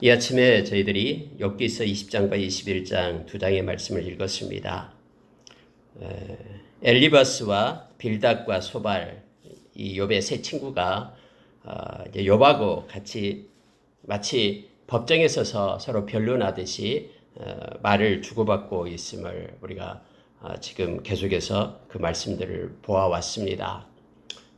이 아침에 저희들이 욥기서 20장과 21장 두 장의 말씀을 읽었습니다. 엘리바스와 빌닷과 소발, 이 욥의 세 친구가 이제 욥하고 같이 마치 법정에 서서 서로 변론하듯이 말을 주고받고 있음을 우리가 지금 계속해서 그 말씀들을 보아왔습니다.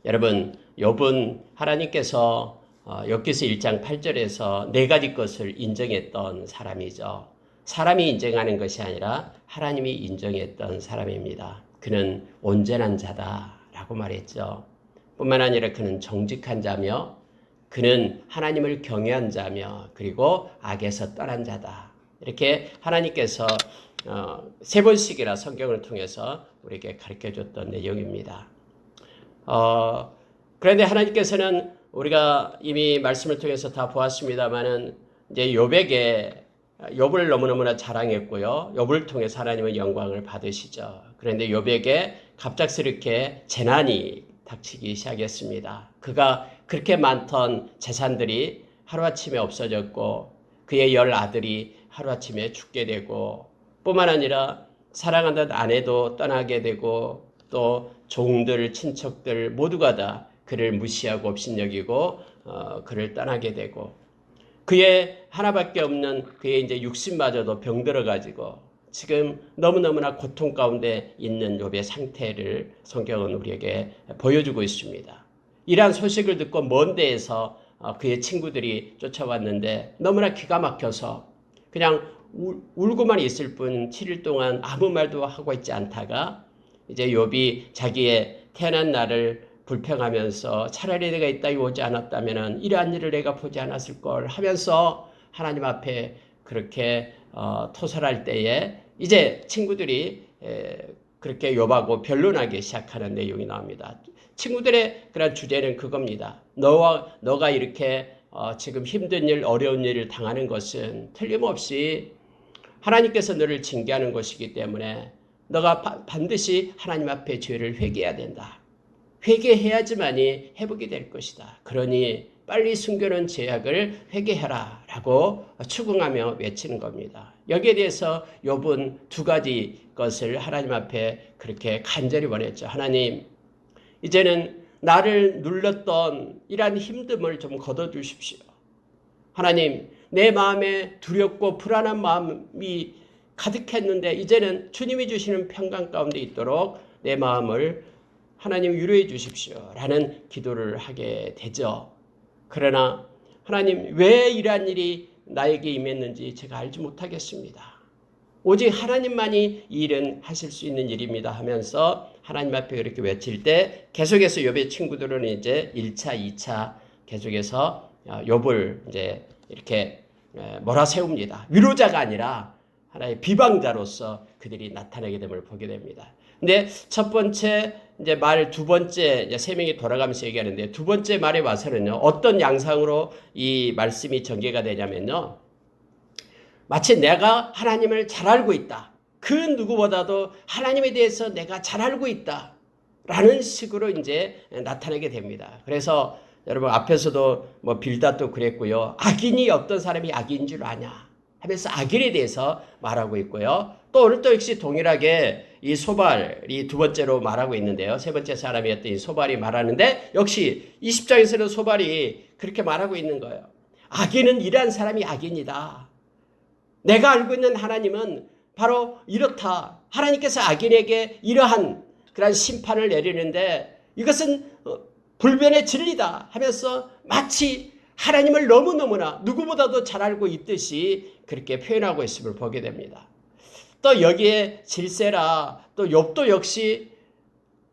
여러분, 욥은 하나님께서 욥기서 1장 8절에서 네 가지 것을 인정했던 사람이죠. 사람이 인정하는 것이 아니라 하나님이 인정했던 사람입니다. 그는 온전한 자다라고 말했죠. 뿐만 아니라 그는 정직한 자며 그는 하나님을 경외한 자며 그리고 악에서 떠난 자다. 이렇게 하나님께서 세 번씩이나 성경을 통해서 우리에게 가르쳐줬던 내용입니다. 그런데 하나님께서는 우리가 이미 말씀을 통해서 다 보았습니다만은 이제 욥을 너무너무나 자랑했고요. 욥을 통해서 하나님의 영광을 받으시죠. 그런데 욥에게 갑작스럽게 재난이 닥치기 시작했습니다. 그가 그렇게 많던 재산들이 하루아침에 없어졌고 그의 10 아들이 하루아침에 죽게 되고 뿐만 아니라 사랑하는 아내도 떠나게 되고 또 종들, 친척들 모두가 다 그를 무시하고 업신여기고 그를 떠나게 되고 그의 하나밖에 없는 그의 이제 육신마저도 병들어가지고 지금 너무너무나 고통 가운데 있는 욥의 상태를 성경은 우리에게 보여주고 있습니다. 이러한 소식을 듣고 먼 데에서 그의 친구들이 쫓아왔는데 너무나 기가 막혀서 그냥 울고만 있을 뿐 7일 동안 아무 말도 하고 있지 않다가 이제 욥이 자기의 태어난 날을 불평하면서 차라리 내가 이 땅에 오지 않았다면 이러한 일을 내가 보지 않았을 걸 하면서 하나님 앞에 그렇게 토설할 때에 이제 친구들이 그렇게 욥하고 변론하기 시작하는 내용이 나옵니다. 친구들의 그런 주제는 그겁니다. 너가 이렇게 지금 힘든 일, 어려운 일을 당하는 것은 틀림없이 하나님께서 너를 징계하는 것이기 때문에 너가 반드시 하나님 앞에 죄를 회개해야 된다. 회개해야지만이 회복이 될 것이다. 그러니 빨리 숨겨놓은 죄악을 회개해라 라고 추궁하며 외치는 겁니다. 여기에 대해서 욥은 두 가지 것을 하나님 앞에 그렇게 간절히 원했죠. 하나님, 이제는 나를 눌렀던 이러한 힘듦을 좀 걷어주십시오. 하나님, 내 마음에 두렵고 불안한 마음이 가득했는데 이제는 주님이 주시는 평강 가운데 있도록 내 마음을 하나님 위로해 주십시오 라는 기도를 하게 되죠. 그러나 하나님, 왜 이러한 일이 나에게 임했는지 제가 알지 못하겠습니다. 오직 하나님만이 이 일은 하실 수 있는 일입니다 하면서 하나님 앞에 그렇게 외칠 때 계속해서 욥의 친구들은 이제 1차, 2차 계속해서 욥을 이제 이렇게 몰아세웁니다. 위로자가 아니라 하나의 비방자로서 그들이 나타나게 됨을 보게 됩니다. 근데 첫 번째 이제 말 두 번째 이제 세 명이 돌아가면서 얘기하는데 두 번째 말에 와서는요 어떤 양상으로 이 말씀이 전개가 되냐면요 마치 내가 하나님을 잘 알고 있다. 그 누구보다도 하나님에 대해서 내가 잘 알고 있다. 라는 식으로 이제 나타나게 됩니다. 그래서 여러분 앞에서도 뭐 빌닷도 그랬고요. 악인이 어떤 사람이 악인 줄 아냐 하면서 악인에 대해서 말하고 있고요. 또 오늘 또 역시 동일하게 이 소발이 두 번째로 말하고 있는데요. 세 번째 사람이었던 이 소발이 말하는데 역시 20장에서는 소발이 그렇게 말하고 있는 거예요. 악인은 이러한 사람이 악인이다. 내가 알고 있는 하나님은 바로 이렇다. 하나님께서 악인에게 이러한 그런 심판을 내리는데 이것은 불변의 진리다 하면서 마치 하나님을 너무너무나 누구보다도 잘 알고 있듯이 그렇게 표현하고 있음을 보게 됩니다. 또 여기에 질세라 또 욥도 역시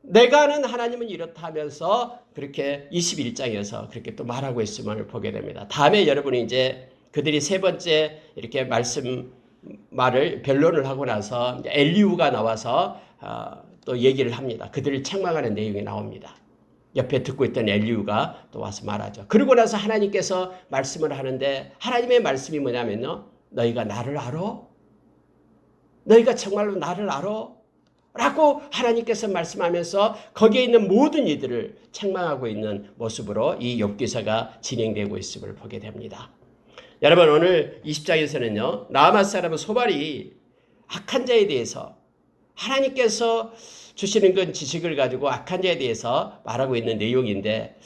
내가 아는 하나님은 이렇다 하면서 그렇게 21장에서 그렇게 또 말하고 있음을 보게 됩니다. 다음에 여러분이 이제 그들이 세 번째 이렇게 말을 변론을 하고 나서 엘리후가 나와서 또 얘기를 합니다. 그들을 책망하는 내용이 나옵니다. 옆에 듣고 있던 엘리후가 또 와서 말하죠. 그러고 나서 하나님께서 말씀을 하는데 하나님의 말씀이 뭐냐면요. 너희가 나를 알아? 너희가 정말로 나를 알아? 라고 하나님께서 말씀하면서 거기에 있는 모든 이들을 책망하고 있는 모습으로 이 욥기서가 진행되고 있음을 보게 됩니다. 여러분 오늘 20장에서는요. 나아만 사람은 소발이 악한 자에 대해서 하나님께서 주시는 건 지식을 가지고 악한 자에 대해서 말하고 있는 내용인데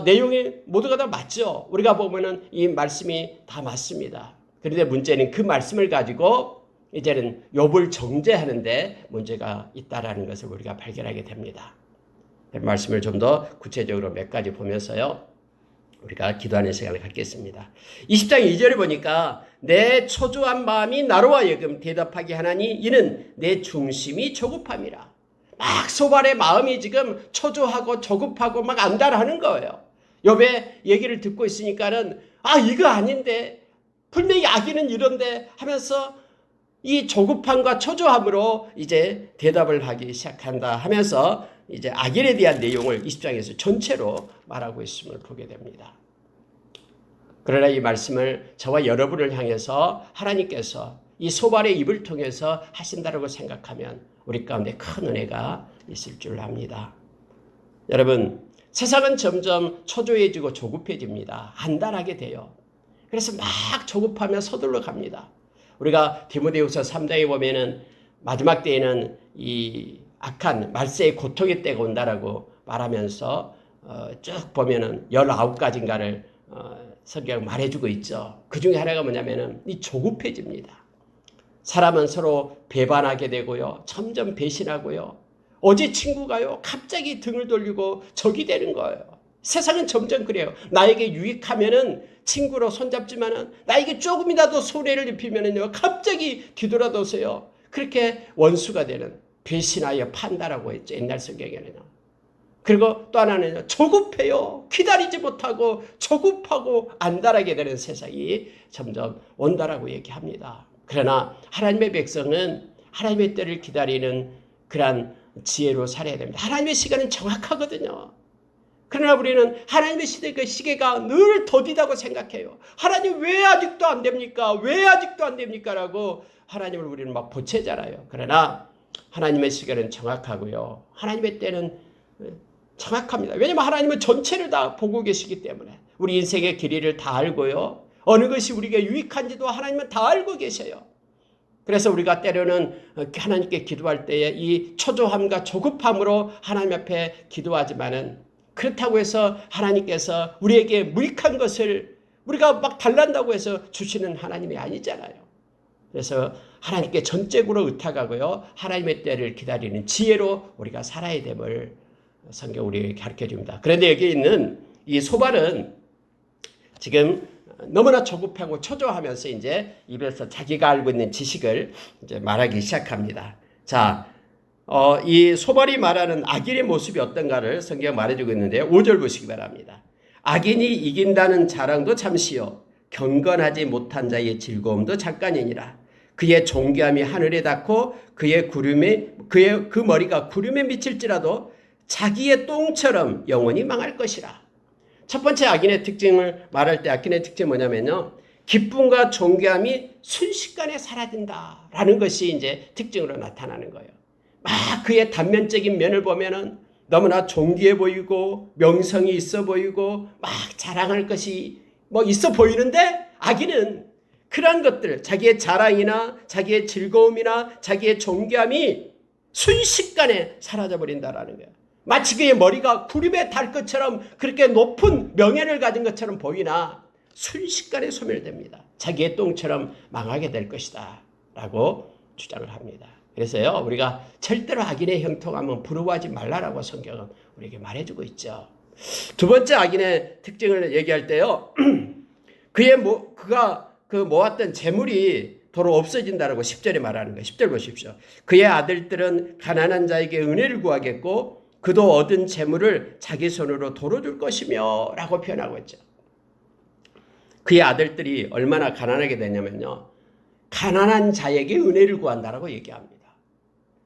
내용이 모두가 다 맞죠. 우리가 보면은 이 말씀이 다 맞습니다. 그런데 문제는 그 말씀을 가지고 이제는 욥을 정죄하는데 문제가 있다라는 것을 우리가 발견하게 됩니다. 말씀을 좀 더 구체적으로 몇 가지 보면서요. 우리가 기도하는 시간을 갖겠습니다. 20장 2절에 보니까 내 초조한 마음이 나로 하여금 대답하게 하나니 이는 내 중심이 조급함이라. 막 소발의 마음이 지금 초조하고 조급하고 막 안달하는 거예요. 욥의 얘기를 듣고 있으니까는 이거 아닌데 분명히 악인은 이런데 하면서 이 조급함과 초조함으로 이제 대답을 하기 시작한다 하면서 이제 악인에 대한 내용을 20장에서 전체로 말하고 있음을 보게 됩니다. 그러나 이 말씀을 저와 여러분을 향해서 하나님께서 이 소발의 입을 통해서 하신다라고 생각하면 우리 가운데 큰 은혜가 있을 줄 압니다. 여러분, 세상은 점점 초조해지고 조급해집니다. 안달하게 돼요. 그래서 막 조급하며 서둘러 갑니다. 우리가 디모데후서 3장에 보면은 마지막 때에는 이 악한 말세의 고통의 때가 온다라고 말하면서 쭉 보면은 19가지인가를 성경 말해주고 있죠. 그 중에 하나가 뭐냐면은 이 조급해집니다. 사람은 서로 배반하게 되고요. 점점 배신하고요. 어제 친구가요. 갑자기 등을 돌리고 적이 되는 거예요. 세상은 점점 그래요. 나에게 유익하면은 친구로 손잡지만은 나에게 조금이라도 손해를 입히면은요. 갑자기 뒤돌아도세요. 그렇게 원수가 되는 배신하여 판다라고 했죠. 옛날 성경에는요. 그리고 또 하나는요. 조급해요. 기다리지 못하고 조급하고 안달하게 되는 세상이 점점 온다라고 얘기합니다. 그러나 하나님의 백성은 하나님의 때를 기다리는 그러한 지혜로 살아야 됩니다. 하나님의 시간은 정확하거든요. 그러나 우리는 하나님의 그 시계가 늘 더디다고 생각해요. 하나님 왜 아직도 안 됩니까? 왜 아직도 안 됩니까? 라고 하나님을 우리는 막 보채잖아요. 그러나 하나님의 시간은 정확하고요. 하나님의 때는 정확합니다. 왜냐하면 하나님은 전체를 다 보고 계시기 때문에 우리 인생의 길이를 다 알고요. 어느 것이 우리에게 유익한지도 하나님은 다 알고 계셔요. 그래서 우리가 때로는 하나님께 기도할 때에 이 초조함과 조급함으로 하나님 앞에 기도하지만은 그렇다고 해서 하나님께서 우리에게 무익한 것을 우리가 막 달란다고 해서 주시는 하나님이 아니잖아요. 그래서 하나님께 전적으로 의탁하고요. 하나님의 때를 기다리는 지혜로 우리가 살아야 됨을 성경 우리에게 가르쳐 줍니다. 그런데 여기 있는 이 소발은 지금 너무나 조급하고 초조하면서 이제 입에서 자기가 알고 있는 지식을 이제 말하기 시작합니다. 자, 이 소발이 말하는 악인의 모습이 어떤가를 성경 말해주고 있는데요. 5절 보시기 바랍니다. 악인이 이긴다는 자랑도 잠시요. 경건하지 못한 자의 즐거움도 잠깐이니라. 그의 존귀함이 하늘에 닿고 그 머리가 구름에 미칠지라도 자기의 똥처럼 영원히 망할 것이라. 첫 번째 악인의 특징을 말할 때 악인의 특징이 뭐냐면요. 기쁨과 존귀함이 순식간에 사라진다라는 것이 이제 특징으로 나타나는 거예요. 막 그의 단면적인 면을 보면은 너무나 존귀해 보이고 명성이 있어 보이고 막 자랑할 것이 뭐 있어 보이는데 악인은 그러한 것들, 자기의 자랑이나 자기의 즐거움이나 자기의 존귀함이 순식간에 사라져버린다라는 거예요. 마치 그의 머리가 구름에 달 것처럼 그렇게 높은 명예를 가진 것처럼 보이나 순식간에 소멸됩니다. 자기의 똥처럼 망하게 될 것이다 라고 주장을 합니다. 그래서요 우리가 절대로 악인의 형통함은 부러워하지 말라라고 성경은 우리에게 말해주고 있죠. 두 번째 악인의 특징을 얘기할 때요. 그가 모았던 재물이 도로 없어진다라고 10절에 말하는 거예요. 10절 보십시오. 그의 아들들은 가난한 자에게 은혜를 구하겠고 그도 얻은 재물을 자기 손으로 도로 줄 것이며 라고 표현하고 있죠. 그의 아들들이 얼마나 가난하게 되냐면요. 가난한 자에게 은혜를 구한다라고 얘기합니다.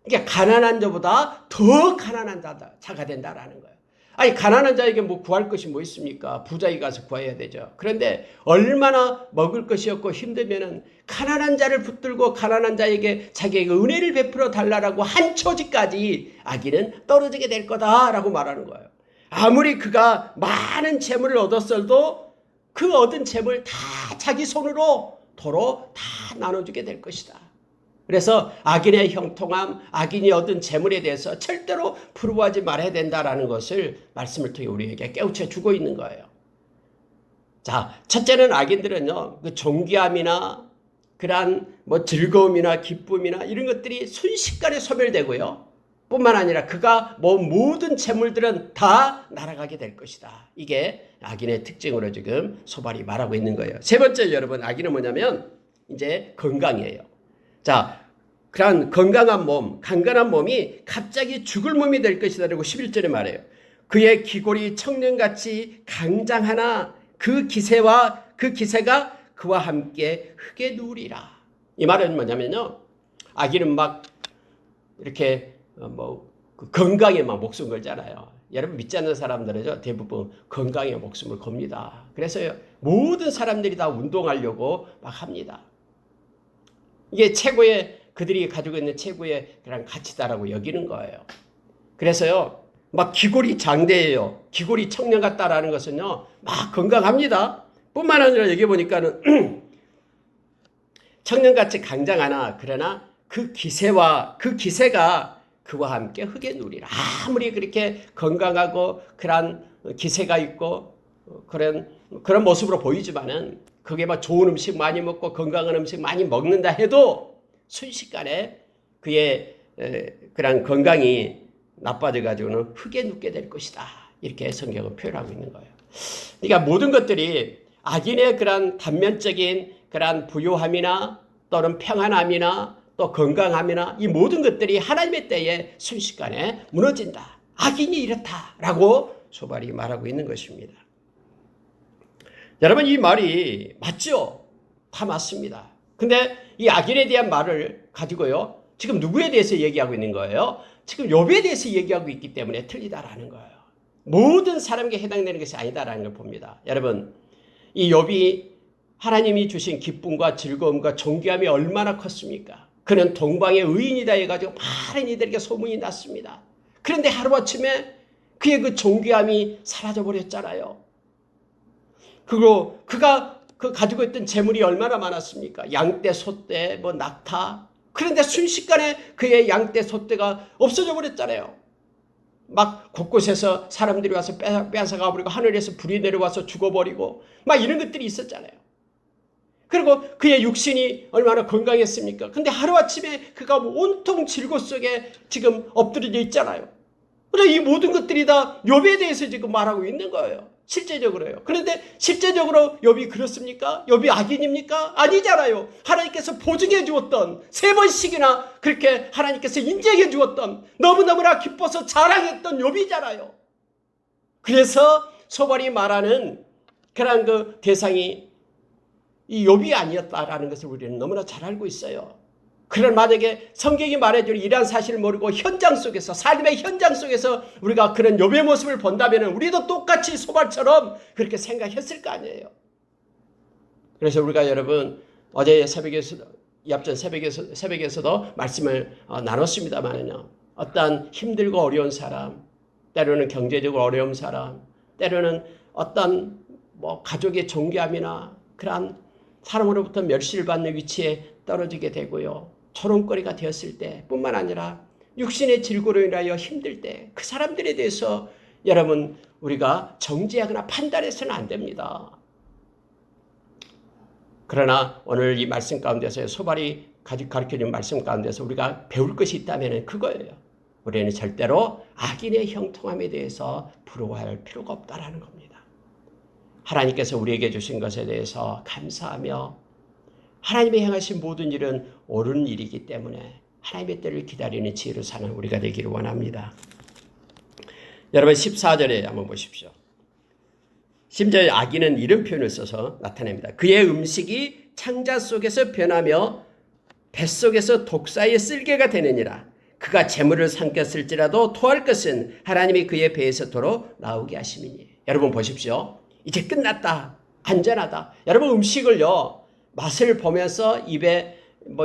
그러니까 가난한 자보다 더 가난한 자가 된다라는 거예요. 아니 가난한 자에게 뭐 구할 것이 뭐 있습니까? 부자에 가서 구해야 되죠. 그런데 얼마나 먹을 것이 없고 힘들면은 가난한 자를 붙들고 가난한 자에게 자기에게 은혜를 베풀어 달라라고 한 처지까지 악인은 떨어지게 될 거다라고 말하는 거예요. 아무리 그가 많은 재물을 얻었어도 그 얻은 재물 다 자기 손으로 도로 다 나눠주게 될 것이다. 그래서 악인의 형통함, 악인이 얻은 재물에 대해서 절대로 부러워하지 말아야 된다라는 것을 말씀을 통해 우리에게 깨우쳐 주고 있는 거예요. 자, 첫째는 악인들은요, 그 존귀함이나 그러한 즐거움이나 기쁨이나 이런 것들이 순식간에 소멸되고요. 뿐만 아니라 그가 모든 재물들은 다 날아가게 될 것이다. 이게 악인의 특징으로 지금 소발이 말하고 있는 거예요. 세 번째 여러분, 악인은 뭐냐면 이제 건강이에요. 자, 그런 건강한 몸, 강건한 몸이 갑자기 죽을 몸이 될 것이다 라고 11절에 말해요. 그의 기골이 청년같이 강장하나 그 기세가 그와 함께 흙에 누우리라. 이 말은 뭐냐면요, 악인은 막 이렇게 건강에 막 목숨 걸잖아요. 여러분 믿지 않는 사람들은요, 대부분 건강에 목숨을 겁니다. 그래서 모든 사람들이 다 운동하려고 막 합니다. 이게 그들이 가지고 있는 최고의 그런 가치다라고 여기는 거예요. 그래서요, 막 기골이 장대예요. 기골이 청년 같다라는 것은요, 막 건강합니다. 뿐만 아니라 여기 보니까는 청년같이 강장하나 그러나 그 기세가 그와 함께 흙에 누리라. 아무리 그렇게 건강하고 그런 기세가 있고 그런 모습으로 보이지만은 그게 막 좋은 음식 많이 먹고 건강한 음식 많이 먹는다 해도 순식간에 그의 그런 건강이 나빠져 가지고는 흙에 눕게 될 것이다. 이렇게 성경은 표현하고 있는 거예요. 그러니까 모든 것들이 악인의 그런 단면적인 그런 부유함이나 또는 평안함이나 또 건강함이나 이 모든 것들이 하나님의 때에 순식간에 무너진다. 악인이 이렇다라고 소발이 말하고 있는 것입니다. 여러분, 이 말이 맞죠? 다 맞습니다. 근데 이 악인에 대한 말을 가지고요, 지금 누구에 대해서 얘기하고 있는 거예요? 지금 욥에 대해서 얘기하고 있기 때문에 틀리다라는 거예요. 모든 사람에게 해당되는 것이 아니다라는 걸 봅니다. 여러분, 이 욥이 하나님이 주신 기쁨과 즐거움과 존귀함이 얼마나 컸습니까? 그는 동방의 의인이다 해가지고 많은 이들에게 소문이 났습니다. 그런데 하루아침에 그의 그 존귀함이 사라져버렸잖아요. 그리고 그가 가지고 있던 재물이 얼마나 많았습니까? 양떼, 소떼, 낙타. 그런데 순식간에 그의 양떼, 소떼가 없어져 버렸잖아요. 막 곳곳에서 사람들이 와서 뺏어가 버리고 하늘에서 불이 내려와서 죽어버리고 막 이런 것들이 있었잖아요. 그리고 그의 육신이 얼마나 건강했습니까? 근데 하루아침에 그가 온통 질고 속에 지금 엎드려져 있잖아요. 그런데 이 모든 것들이 다 욥에 대해서 지금 말하고 있는 거예요. 실제적으로요. 그런데 실제적으로 욥이 그렇습니까? 욥이 악인입니까? 아니잖아요. 하나님께서 보증해 주었던 3번씩이나 그렇게 하나님께서 인정해 주었던 너무너무나 기뻐서 자랑했던 욥이잖아요. 그래서 소발이 말하는 그런 그 대상이 이 욥이 아니었다라는 것을 우리는 너무나 잘 알고 있어요. 그런 만약에 성경이 말해주는 이러한 사실을 모르고 현장 속에서, 삶의 현장 속에서 우리가 그런 욥의 모습을 본다면 우리도 똑같이 소발처럼 그렇게 생각했을 거 아니에요. 그래서 우리가 여러분 어제 이 앞전 새벽에서도 말씀을 나눴습니다만요. 어떤 힘들고 어려운 사람, 때로는 경제적으로 어려운 사람, 때로는 어떤 가족의 존귀함이나 그러한 사람으로부터 멸시를 받는 위치에 떨어지게 되고요. 조롱거리가 되었을 때 뿐만 아니라 육신의 질고로 인하여 힘들 때 그 사람들에 대해서 여러분 우리가 정죄하거나 판단해서는 안 됩니다. 그러나 오늘 이 말씀 가운데서 소발이 가르쳐준 말씀 가운데서 우리가 배울 것이 있다면 그거예요. 우리는 절대로 악인의 형통함에 대해서 부러워할 필요가 없다라는 겁니다. 하나님께서 우리에게 주신 것에 대해서 감사하며 하나님의 행하신 모든 일은 옳은 일이기 때문에 하나님의 때를 기다리는 지혜로 사는 우리가 되기를 원합니다. 여러분 14절에 한번 보십시오. 심지어 악인은 이런 표현을 써서 나타냅니다. 그의 음식이 창자 속에서 변하며 뱃속에서 독사의 쓸개가 되느니라. 그가 재물을 삼켰을지라도 토할 것은 하나님이 그의 배에서 도로 나오게 하심이니. 여러분 보십시오. 이제 끝났다. 안전하다. 여러분 음식을요. 맛을 보면서 입에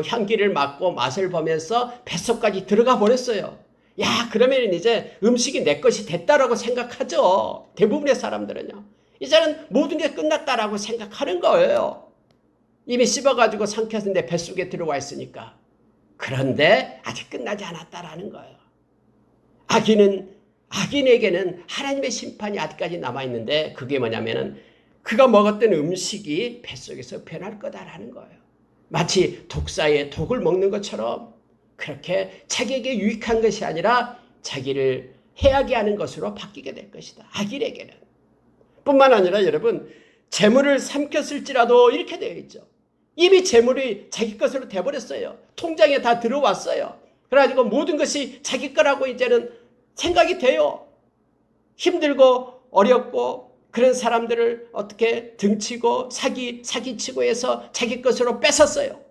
향기를 맡고 맛을 보면서 뱃속까지 들어가 버렸어요. 야, 그러면 이제 음식이 내 것이 됐다라고 생각하죠. 대부분의 사람들은요. 이제는 모든 게 끝났다라고 생각하는 거예요. 이미 씹어가지고 삼켜서 내 뱃속에 들어와 있으니까. 그런데 아직 끝나지 않았다라는 거예요. 악인에게는 하나님의 심판이 아직까지 남아있는데 그게 뭐냐면은 그가 먹었던 음식이 뱃속에서 변할 거다라는 거예요. 마치 독사의 독을 먹는 것처럼 그렇게 자기에게 유익한 것이 아니라 자기를 해하게 하는 것으로 바뀌게 될 것이다. 악인에게는. 뿐만 아니라 여러분, 재물을 삼켰을지라도 이렇게 되어 있죠. 이미 재물이 자기 것으로 돼버렸어요. 통장에 다 들어왔어요. 그래가지고 모든 것이 자기 거라고 이제는 생각이 돼요. 힘들고 어렵고 그런 사람들을 어떻게 등치고 사기치고 해서 자기 것으로 뺏었어요.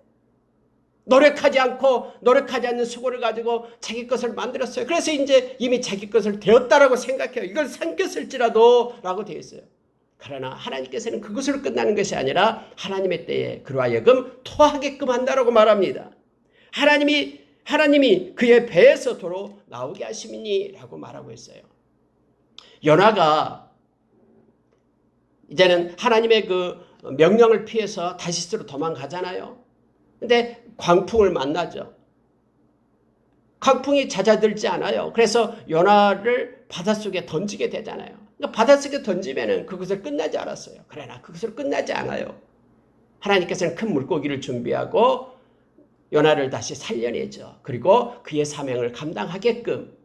노력하지 않는 수고를 가지고 자기 것을 만들었어요. 그래서 이제 이미 자기 것을 되었다라고 생각해요. 이걸 삼켰을지라도 라고 되어 있어요. 그러나 하나님께서는 그것으로 끝나는 것이 아니라 하나님의 때에 그로 하여금 토하게끔 한다라고 말합니다. 하나님이 그의 배에서 도로 나오게 하심이니라고 말하고 있어요. 요나가 이제는 하나님의 그 명령을 피해서 다시스로 도망가잖아요. 근데 광풍을 만나죠. 광풍이 잦아들지 않아요. 그래서 요나를 바닷속에 던지게 되잖아요. 그러니까 바닷속에 던지면은 그것을 끝나지 않았어요. 그러나 그것을 끝나지 않아요. 하나님께서는 큰 물고기를 준비하고 요나를 다시 살려내죠. 그리고 그의 사명을 감당하게끔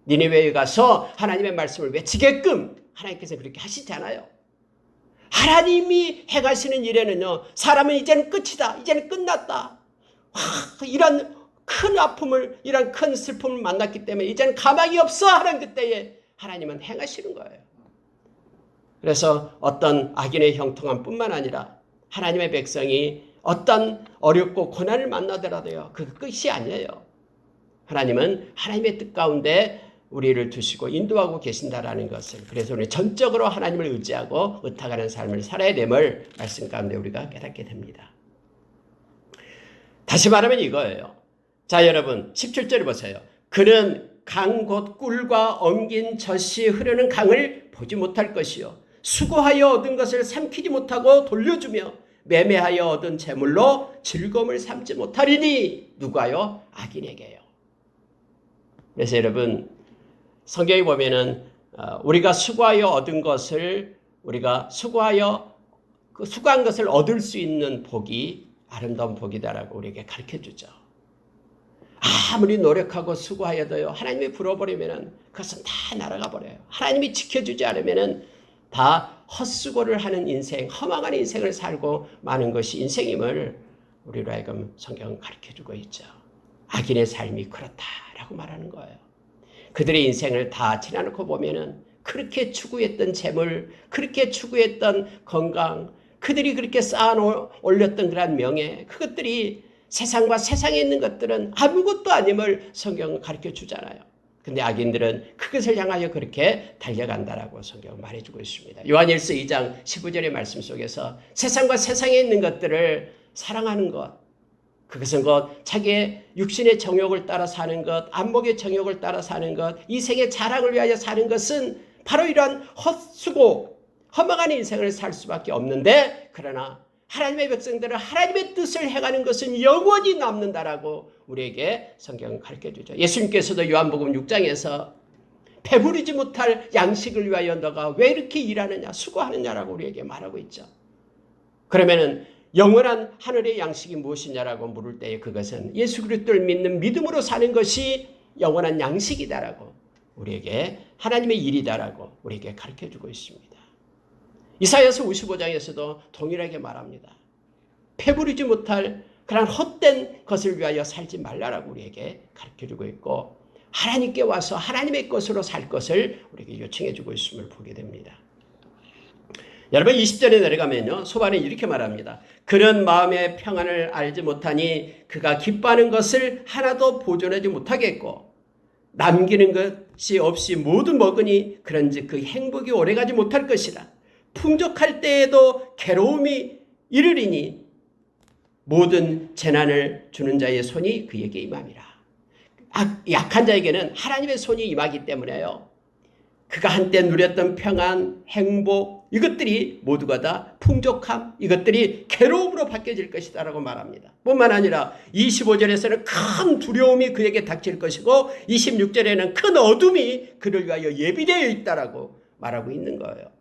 니네웨에 가서 하나님의 말씀을 외치게끔 하나님께서 그렇게 하시잖아요. 하나님이 행하시는 일에는요, 사람은 이제는 끝이다, 이제는 끝났다. 이런 큰 아픔을, 이런 큰 슬픔을 만났기 때문에 이제는 가망이 없어 하는 그때에 하나님은 행하시는 거예요. 그래서 어떤 악인의 형통함 뿐만 아니라 하나님의 백성이 어떤 어렵고 고난을 만나더라도요, 그 끝이 아니에요. 하나님은 하나님의 뜻 가운데 우리를 두시고 인도하고 계신다라는 것을, 그래서 우리 전적으로 하나님을 의지하고 의탁하는 삶을 살아야 됨을 말씀 가운데 우리가 깨닫게 됩니다. 다시 말하면 이거예요. 자, 여러분 17절을 보세요. 그는 강 곧 꿀과 엉긴 젖이 흐르는 강을 보지 못할 것이요 수고하여 얻은 것을 삼키지 못하고 돌려주며 매매하여 얻은 재물로 즐거움을 삼지 못하리니 누가요? 악인에게요. 그래서 여러분 성경에 보면은 우리가 수고하여 얻은 것을 우리가 수고한 것을 얻을 수 있는 복이 아름다운 복이다라고 우리에게 가르쳐주죠. 아무리 노력하고 수고하여도요, 하나님이 불어버리면은 그것은 다 날아가 버려요. 하나님이 지켜주지 않으면은 다 헛수고를 하는 인생, 허망한 인생을 살고 마는 것이 인생임을 우리로 하여금 성경은 가르쳐주고 있죠. 악인의 삶이 그렇다라고 말하는 거예요. 그들의 인생을 다 지나놓고 보면은 그렇게 추구했던 재물, 그렇게 추구했던 건강, 그들이 그렇게 쌓아 올렸던 그런 명예, 그것들이 세상과 세상에 있는 것들은 아무것도 아님을 성경은 가르쳐 주잖아요. 근데 악인들은 그것을 향하여 그렇게 달려간다라고 성경은 말해주고 있습니다. 요한일서 2장 15절의 말씀 속에서 세상과 세상에 있는 것들을 사랑하는 것, 그것은 곧 자기의 육신의 정욕을 따라 사는 것, 안목의 정욕을 따라 사는 것, 이생의 자랑을 위하여 사는 것은 바로 이러한 헛수고, 허망한 인생을 살 수밖에 없는데, 그러나 하나님의 백성들은 하나님의 뜻을 행하는 것은 영원히 남는다라고 우리에게 성경은 가르쳐주죠. 예수님께서도 요한복음 6장에서 배부르지 못할 양식을 위하여 너가 왜 이렇게 일하느냐, 수고하느냐라고 우리에게 말하고 있죠. 그러면은 영원한 하늘의 양식이 무엇이냐라고 물을 때에 그것은 예수 그리스도를 믿는 믿음으로 사는 것이 영원한 양식이다라고 우리에게 하나님의 일이다라고 우리에게 가르쳐주고 있습니다. 이사야서 55장에서도 동일하게 말합니다. 배부르지 못할 그런 헛된 것을 위하여 살지 말라라고 우리에게 가르쳐주고 있고 하나님께 와서 하나님의 것으로 살 것을 우리에게 요청해주고 있음을 보게 됩니다. 여러분 20절에 내려가면요, 소반에 이렇게 말합니다. 그런 마음의 평안을 알지 못하니 그가 기뻐하는 것을 하나도 보존하지 못하겠고 남기는 것이 없이 모두 먹으니 그런즉 그 행복이 오래가지 못할 것이라. 풍족할 때에도 괴로움이 이르리니 모든 재난을 주는 자의 손이 그에게 임함이라. 약한 자에게는 하나님의 손이 임하기 때문에요. 그가 한때 누렸던 평안, 행복, 이것들이 모두가 다 풍족함, 이것들이 괴로움으로 바뀌어질 것이다라고 말합니다. 뿐만 아니라 25절에서는 큰 두려움이 그에게 닥칠 것이고 26절에는 큰 어둠이 그를 위하여 예비되어 있다라고 말하고 있는 거예요.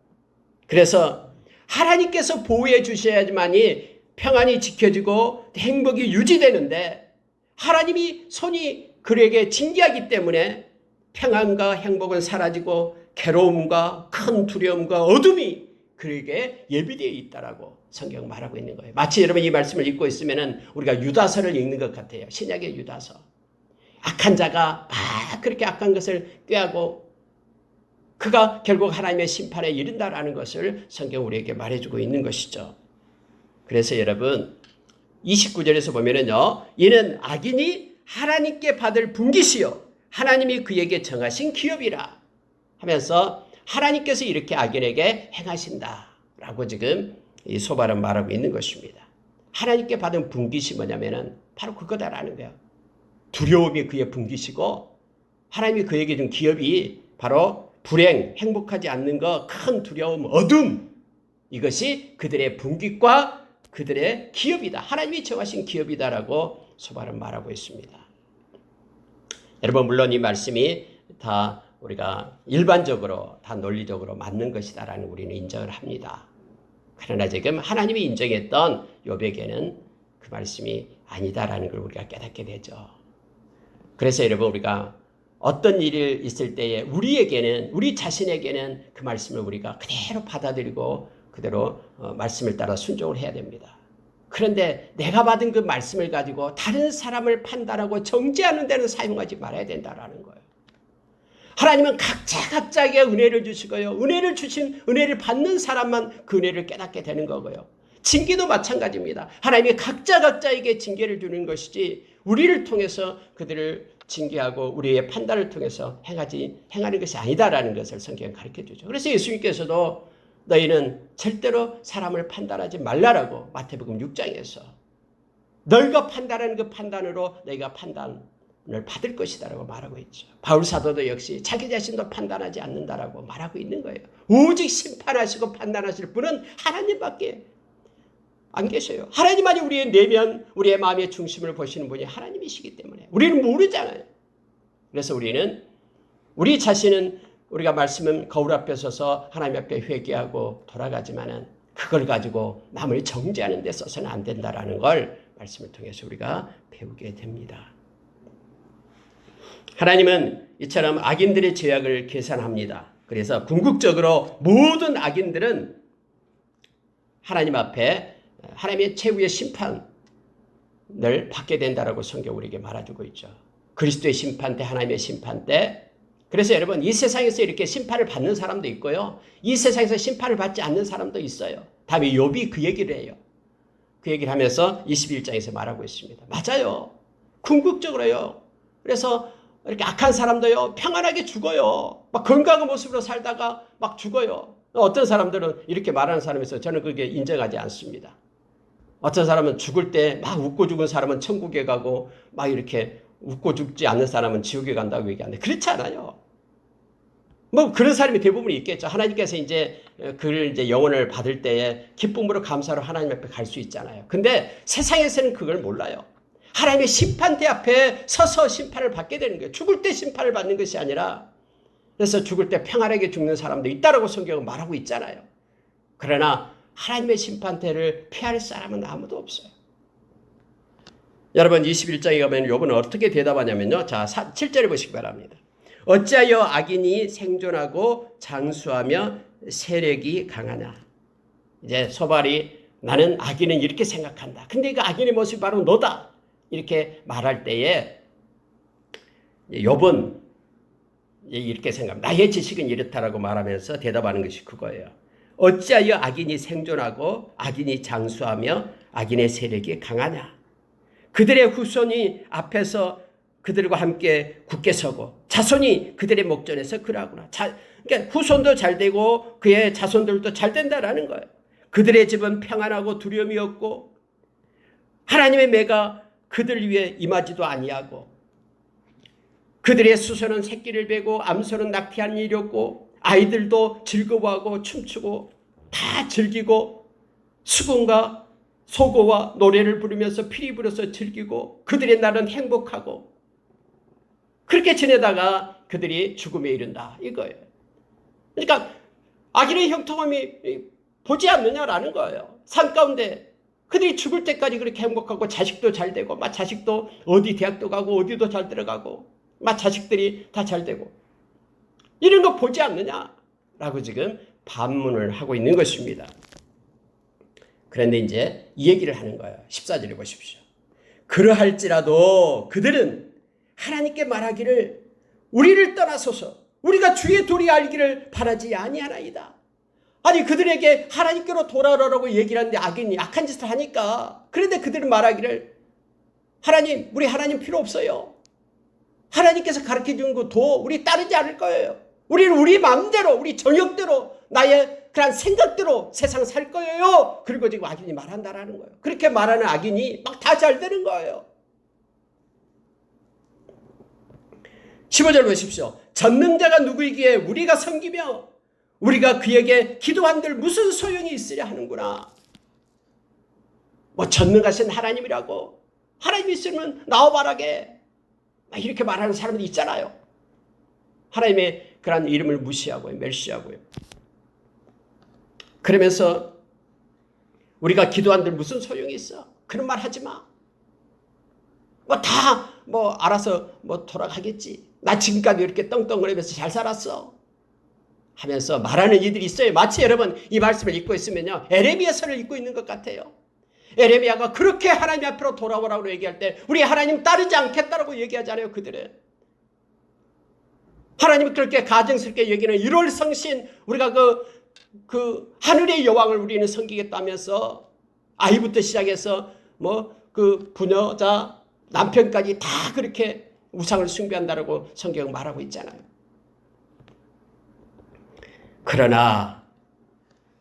그래서 하나님께서 보호해 주셔야지만이 평안이 지켜지고 행복이 유지되는데 하나님이 손이 그에게 징계하기 때문에 평안과 행복은 사라지고 괴로움과 큰 두려움과 어둠이 그에게 예비되어 있다라고 성경 말하고 있는 거예요. 마치 여러분 이 말씀을 읽고 있으면 우리가 유다서를 읽는 것 같아요. 신약의 유다서. 악한 자가 그렇게 악한 것을 꾀하고 그가 결국 하나님의 심판에 이른다라는 것을 성경 우리에게 말해주고 있는 것이죠. 그래서 여러분 29절에서 보면은요, 이는 악인이 하나님께 받을 분깃이요 하나님이 그에게 정하신 기업이라 하면서 하나님께서 이렇게 악인에게 행하신다라고 지금 이 소발은 말하고 있는 것입니다. 하나님께 받은 분깃이 뭐냐면은 바로 그거다라는 거예요. 두려움이 그의 분깃이고 하나님이 그에게 준 기업이 바로 불행, 행복하지 않는 것, 큰 두려움, 어둠, 이것이 그들의 분깃과 그들의 기업이다. 하나님이 정하신 기업이다라고 소발은 말하고 있습니다. 여러분 물론 이 말씀이 다 우리가 일반적으로 다 논리적으로 맞는 것이다라는 우리는 인정을 합니다. 그러나 지금 하나님이 인정했던 욥에게는 그 말씀이 아니다라는 걸 우리가 깨닫게 되죠. 그래서 여러분 우리가 어떤 일이 있을 때에 우리 자신에게는 그 말씀을 우리가 그대로 받아들이고 그대로 말씀을 따라 순종을 해야 됩니다. 그런데 내가 받은 그 말씀을 가지고 다른 사람을 판단하고 정죄하는 데는 사용하지 말아야 된다라는 거예요. 하나님은 각자에게 은혜를 주시고요. 은혜를 받는 사람만 그 은혜를 깨닫게 되는 거고요. 징계도 마찬가지입니다. 하나님이 각자에게 징계를 주는 것이지 우리를 통해서 그들을 징계하고 우리의 판단을 통해서 행하는 것이 아니다라는 것을 성경은 가르쳐주죠. 그래서 예수님께서도 너희는 절대로 사람을 판단하지 말라라고 마태복음 6장에서 너희가 판단하는 그 판단으로 너희가 판단을 받을 것이다라고 말하고 있죠. 바울 사도도 역시 자기 자신도 판단하지 않는다라고 말하고 있는 거예요. 오직 심판하시고 판단하실 분은 하나님밖에 안 계셔요. 하나님만이 우리의 내면, 우리의 마음의 중심을 보시는 분이 하나님이시기 때문에 우리는 모르잖아요. 그래서 우리 자신은 우리가 말씀은 거울 앞에 서서 하나님 앞에 회개하고 돌아가지만은 그걸 가지고 남을 정죄하는 데 써서는 안 된다라는 걸 말씀을 통해서 우리가 배우게 됩니다. 하나님은 이처럼 악인들의 죄악을 계산합니다. 그래서 궁극적으로 모든 악인들은 하나님 앞에 하나님의 최후의 심판을 받게 된다라고 성경 우리에게 말해주고 있죠. 그리스도의 심판 때, 하나님의 심판 때. 그래서 여러분 이 세상에서 이렇게 심판을 받는 사람도 있고요. 이 세상에서 심판을 받지 않는 사람도 있어요. 다음에 욥이 그 얘기를 해요. 그 얘기를 하면서 21장에서 말하고 있습니다. 맞아요. 궁극적으로요. 그래서 이렇게 악한 사람도요. 평안하게 죽어요. 막 건강한 모습으로 살다가 막 죽어요. 어떤 사람들은 이렇게 말하는 사람이 있어요. 저는 그게 인정하지 않습니다. 어떤 사람은 죽을 때 막 웃고 죽은 사람은 천국에 가고 막 이렇게 웃고 죽지 않는 사람은 지옥에 간다고 얘기하는데 그렇지 않아요. 뭐 그런 사람이 대부분 있겠죠. 하나님께서 그를 영원을 받을 때에 기쁨으로 감사로 하나님 앞에 갈 수 있잖아요. 근데 세상에서는 그걸 몰라요. 하나님의 심판대 앞에 서서 심판을 받게 되는 거예요. 죽을 때 심판을 받는 것이 아니라 그래서 죽을 때 평안하게 죽는 사람도 있다라고 성경은 말하고 있잖아요. 그러나 하나님의 심판대를 피할 사람은 아무도 없어요. 여러분 21장에 가면 욥은 어떻게 대답하냐면요. 자 7절에 보시기 바랍니다. 어찌하여 악인이 생존하고 장수하며 세력이 강하냐. 이제 소발이 나는 악인은 이렇게 생각한다. 근데 그 악인의 모습이 바로 너다. 이렇게 말할 때에 욥은 이렇게 생각합니다. 나의 지식은 이렇다라고 말하면서 대답하는 것이 그거예요. 어찌하여 악인이 생존하고 악인이 장수하며 악인의 세력이 강하냐. 그들의 후손이 앞에서 그들과 함께 굳게 서고 자손이 그들의 목전에서 그러하구나. 그러니까 후손도 잘 되고 그의 자손들도 잘 된다라는 거예요. 그들의 집은 평안하고 두려움이 없고 하나님의 매가 그들 위에 임하지도 아니하고 그들의 수소는 새끼를 베고 암소는 낙태한 일이 없고 아이들도 즐거워하고 춤추고 다 즐기고 수건과 소고와 노래를 부르면서 피리 불어서 즐기고 그들의 날은 행복하고 그렇게 지내다가 그들이 죽음에 이른다 이거예요. 그러니까 악인의 형통함이 보지 않느냐라는 거예요. 삶 가운데 그들이 죽을 때까지 그렇게 행복하고 자식도 잘 되고 막 자식도 어디 대학도 가고 어디도 잘 들어가고 막 자식들이 다 잘 되고 이런 거 보지 않느냐라고 지금 반문을 하고 있는 것입니다. 그런데 이제 이 얘기를 하는 거예요. 14절에 보십시오. 그러할지라도 그들은 하나님께 말하기를 우리를 떠나소서 우리가 주의 도리 알기를 바라지 아니하나이다. 아니 그들에게 하나님께로 돌아오라고 얘기를 하는데 악인이 악한 짓을 하니까 그런데 그들은 말하기를 하나님 우리 하나님 필요 없어요. 하나님께서 가르쳐준 거 도 우리 따르지 않을 거예요. 우리는 우리 마음대로 우리 정욕대로 나의 그런 생각대로 세상 살 거예요. 그리고 지금 악인이 말한다라는 거예요. 그렇게 말하는 악인이 막 다 잘 되는 거예요. 15절 보십시오. 전능자가 누구이기에 우리가 섬기며 우리가 그에게 기도한들 무슨 소용이 있으랴 하는구나. 뭐 전능하신 하나님이라고 하나님 있으면 나와바라게 이렇게 말하는 사람들이 있잖아요. 하나님의 그런 이름을 무시하고요. 멸시하고요. 그러면서 우리가 기도한들 무슨 소용이 있어? 그런 말 하지 마. 알아서 돌아가겠지. 나 지금까지 이렇게 떵떵거리면서 잘 살았어. 하면서 말하는 이들이 있어요. 마치 여러분 이 말씀을 읽고 있으면요. 에레미야서를 읽고 있는 것 같아요. 에레미야가 그렇게 하나님 앞으로 돌아오라고 얘기할 때 우리 하나님 따르지 않겠다라고 얘기하잖아요. 그들은. 하나님이 그렇게 가정스럽게 얘기는 1월 성신 우리가 그 하늘의 여왕을 우리는 섬기겠다면서 아이부터 시작해서 그 부녀자 남편까지 다 그렇게 우상을 숭배한다라고 성경은 말하고 있잖아요. 그러나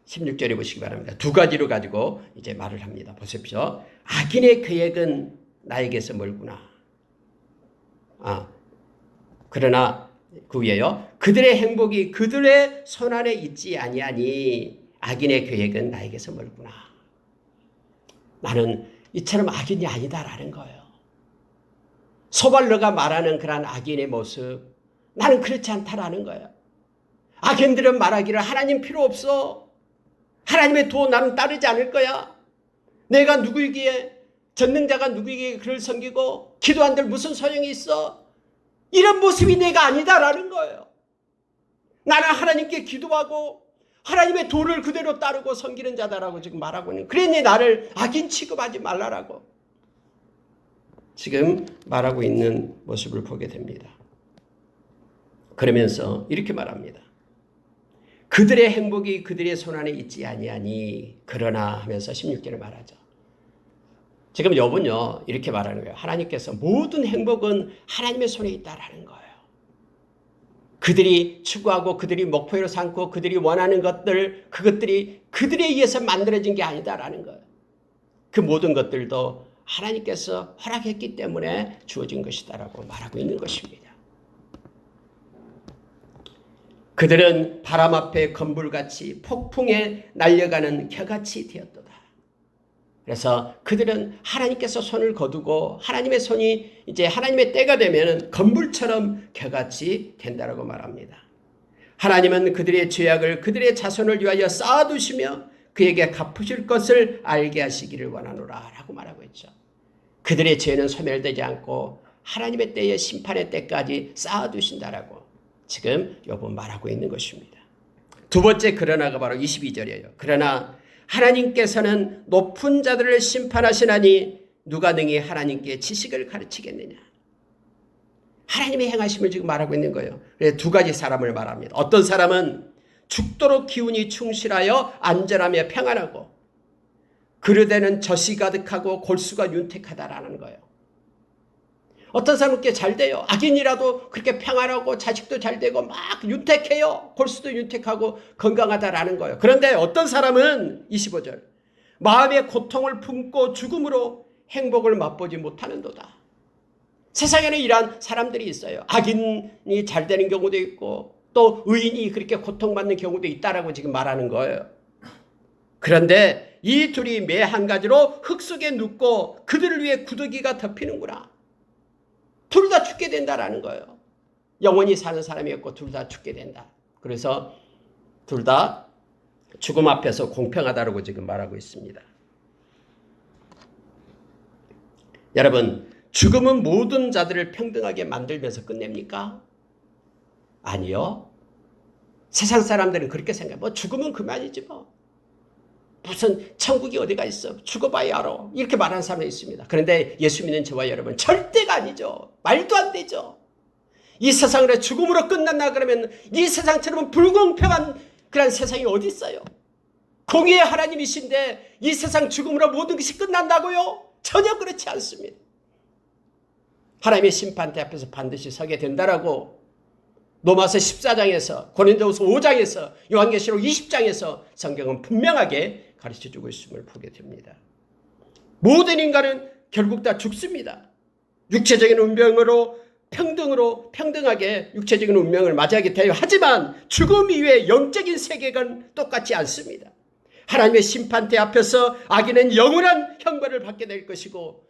16절에 보시기 바랍니다. 두 가지로 가지고 이제 말을 합니다. 보십시오. 악인의 계획은 나에게서 멀구나. 그러나 그 위에요. 그들의 행복이 그들의 손안에 있지 아니하니 악인의 계획은 나에게서 멀구나. 나는 이처럼 악인이 아니다라는 거예요. 소발로가 말하는 그런 악인의 모습 나는 그렇지 않다라는 거예요. 악인들은 말하기를 하나님 필요 없어. 하나님의 도 나는 따르지 않을 거야. 내가 누구이기에 전능자가 누구이기에 그를 섬기고 기도한들 무슨 소용이 있어. 이런 모습이 내가 아니다라는 거예요. 나는 하나님께 기도하고 하나님의 도를 그대로 따르고 섬기는 자다라고 지금 말하고 있는. 그러니 나를 악인 취급하지 말라라고 지금 말하고 있는 모습을 보게 됩니다. 그러면서 이렇게 말합니다. 그들의 행복이 그들의 손안에 있지 아니하니 그러나 하면서 16절에 말하죠. 지금 욥은요 이렇게 말하는 거예요. 하나님께서 모든 행복은 하나님의 손에 있다라는 거예요. 그들이 추구하고 그들이 목표로 삼고 그들이 원하는 것들 그것들이 그들에 의해서 만들어진 게 아니다라는 거예요. 그 모든 것들도 하나님께서 허락했기 때문에 주어진 것이다라고 말하고 있는 것입니다. 그들은 바람 앞에 건불같이 폭풍에 날려가는 겨같이 되었도다. 그래서 그들은 하나님께서 손을 거두고 하나님의 손이 이제 하나님의 때가 되면 건불처럼 겨같이 된다라고 말합니다. 하나님은 그들의 죄악을 그들의 자손을 위하여 쌓아두시며 그에게 갚으실 것을 알게 하시기를 원하노라 라고 말하고 있죠. 그들의 죄는 소멸되지 않고 하나님의 때에 심판의 때까지 쌓아두신다라고 지금 욥은 말하고 있는 것입니다. 두 번째 그러나가 바로 22절이에요. 그러나 하나님께서는 높은 자들을 심판하시나니 누가 능히 하나님께 지식을 가르치겠느냐. 하나님의 행하심을 지금 말하고 있는 거예요. 그래서 두 가지 사람을 말합니다. 어떤 사람은 죽도록 기운이 충실하여 안전하며 평안하고 그르되는 젖이 가득하고 골수가 윤택하다라는 거예요. 어떤 사람은 꽤 잘 돼요. 악인이라도 그렇게 평안하고 자식도 잘 되고 막 윤택해요. 골수도 윤택하고 건강하다라는 거예요. 그런데 어떤 사람은 25절 마음의 고통을 품고 죽음으로 행복을 맛보지 못하는도다. 세상에는 이러한 사람들이 있어요. 악인이 잘 되는 경우도 있고 또 의인이 그렇게 고통받는 경우도 있다라고 지금 말하는 거예요. 그런데 이 둘이 매 한 가지로 흙 속에 눕고 그들을 위해 구더기가 덮이는구나. 둘 다 죽게 된다라는 거예요. 영원히 사는 사람이었고 둘 다 죽게 된다. 그래서 둘 다 죽음 앞에서 공평하다라고 지금 말하고 있습니다. 여러분, 죽음은 모든 자들을 평등하게 만들면서 끝냅니까? 아니요. 세상 사람들은 그렇게 생각해요. 뭐 죽으면 그만이지 뭐. 무슨 천국이 어디가 있어. 죽어봐야 알아. 이렇게 말하는 사람이 있습니다. 그런데 예수 믿는 저와 여러분 절대가 아니죠. 말도 안 되죠. 이 세상으로 죽음으로 끝난다 그러면 이 세상처럼 불공평한 그런 세상이 어디 있어요. 공의의 하나님이신데 이 세상 죽음으로 모든 것이 끝난다고요? 전혀 그렇지 않습니다. 하나님의 심판대 앞에서 반드시 서게 된다라고 로마서 14장에서 고린도후서 5장에서 요한계시록 20장에서 성경은 분명하게 가르쳐주고 있음을 보게 됩니다. 모든 인간은 결국 다 죽습니다. 육체적인 운명으로 평등하게 육체적인 운명을 맞이하게 되어 하지만 죽음 이후의 영적인 세계는 똑같지 않습니다. 하나님의 심판대 앞에서 악인은 영원한 형벌을 받게 될 것이고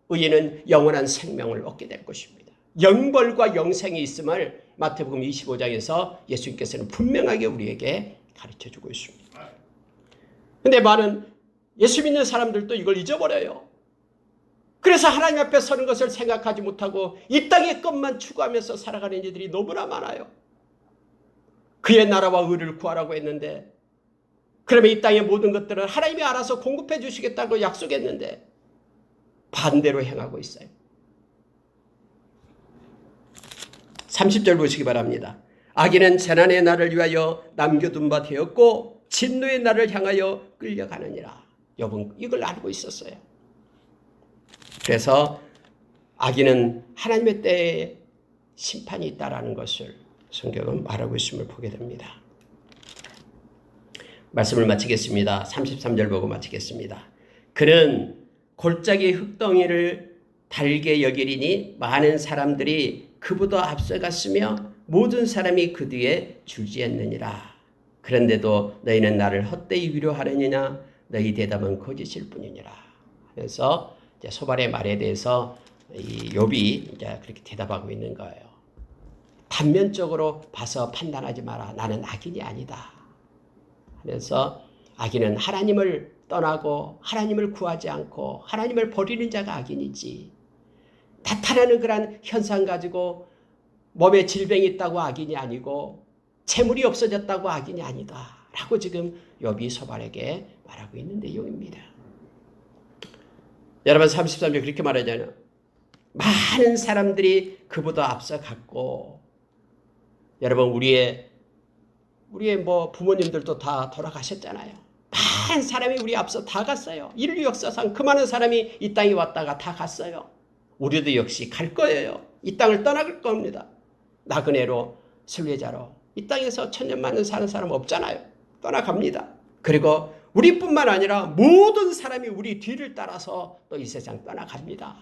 의인은 영원한 생명을 얻게 될 것입니다. 영벌과 영생이 있음을 마태복음 25장에서 예수님께서는 분명하게 우리에게 가르쳐주고 있습니다. 그런데 많은 예수 믿는 사람들도 이걸 잊어버려요. 그래서 하나님 앞에 서는 것을 생각하지 못하고 이 땅의 것만 추구하면서 살아가는 이들이 너무나 많아요. 그의 나라와 의를 구하라고 했는데 그러면 이 땅의 모든 것들은 하나님이 알아서 공급해 주시겠다고 약속했는데 반대로 행하고 있어요. 30절 보시기 바랍니다. 악인은 재난의 날을 위하여 남겨둔 바 되었고 진노의 날을 향하여 끌려가느니라. 여러분 이걸 알고 있었어요. 그래서 악인은 하나님의 때에 심판이 있다라는 것을 성경은 말하고 있음을 보게 됩니다. 말씀을 마치겠습니다. 33절 보고 마치겠습니다. 그는 골짜기 흙덩이를 달게 여기리니 많은 사람들이 그보다 앞서갔으며 모든 사람이 그 뒤에 줄지었느니라. 그런데도 너희는 나를 헛되이 위로하려느냐 너희 대답은 거짓일 뿐이니라. 그래서 이제 소발의 말에 대해서 이 욥이 이제 그렇게 대답하고 있는 거예요. 단면적으로 봐서 판단하지 마라. 나는 악인이 아니다. 그래서 악인은 하나님을 떠나고 하나님을 구하지 않고 하나님을 버리는 자가 악인이지. 나타나는 그런 현상 가지고 몸에 질병이 있다고 악인이 아니고 재물이 없어졌다고 악인이 아니다. 라고 지금 욥이 소발에게 말하고 있는 내용입니다. 여러분 33절 그렇게 말하잖아요. 많은 사람들이 그보다 앞서갔고 여러분 우리의 뭐 부모님들도 다 돌아가셨잖아요. 많은 사람이 우리 앞서 다 갔어요. 인류 역사상 그 많은 사람이 이 땅에 왔다가 다 갔어요. 우리도 역시 갈 거예요. 이 땅을 떠나갈 겁니다. 나그네로 순례자로 이 땅에서 천년만년 사는 사람 없잖아요. 떠나갑니다. 그리고 우리뿐만 아니라 모든 사람이 우리 뒤를 따라서 또 이 세상 떠나갑니다.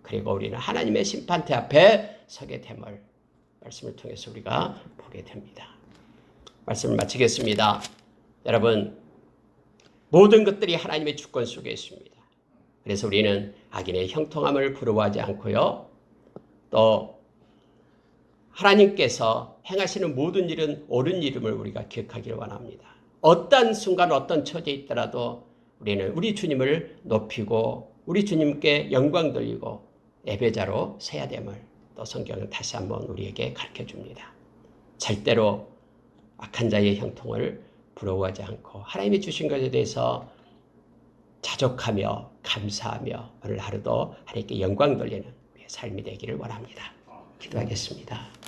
그리고 우리는 하나님의 심판대 앞에 서게 됨을 말씀을 통해서 우리가 보게 됩니다. 말씀을 마치겠습니다. 여러분 모든 것들이 하나님의 주권 속에 있습니다. 그래서 우리는 악인의 형통함을 부러워하지 않고요. 또 하나님께서 행하시는 모든 일은 옳은 일임을 우리가 기억하기를 원합니다. 어떤 순간 어떤 처지에 있더라도 우리는 우리 주님을 높이고 우리 주님께 영광 돌리고 예배자로 서야 됨을 또 성경은 다시 한번 우리에게 가르쳐줍니다. 절대로 악한 자의 형통을 부러워하지 않고 하나님이 주신 것에 대해서 자족하며 감사하며 오늘 하루도 하나님께 영광 돌리는 삶이 되기를 원합니다. 기도하겠습니다.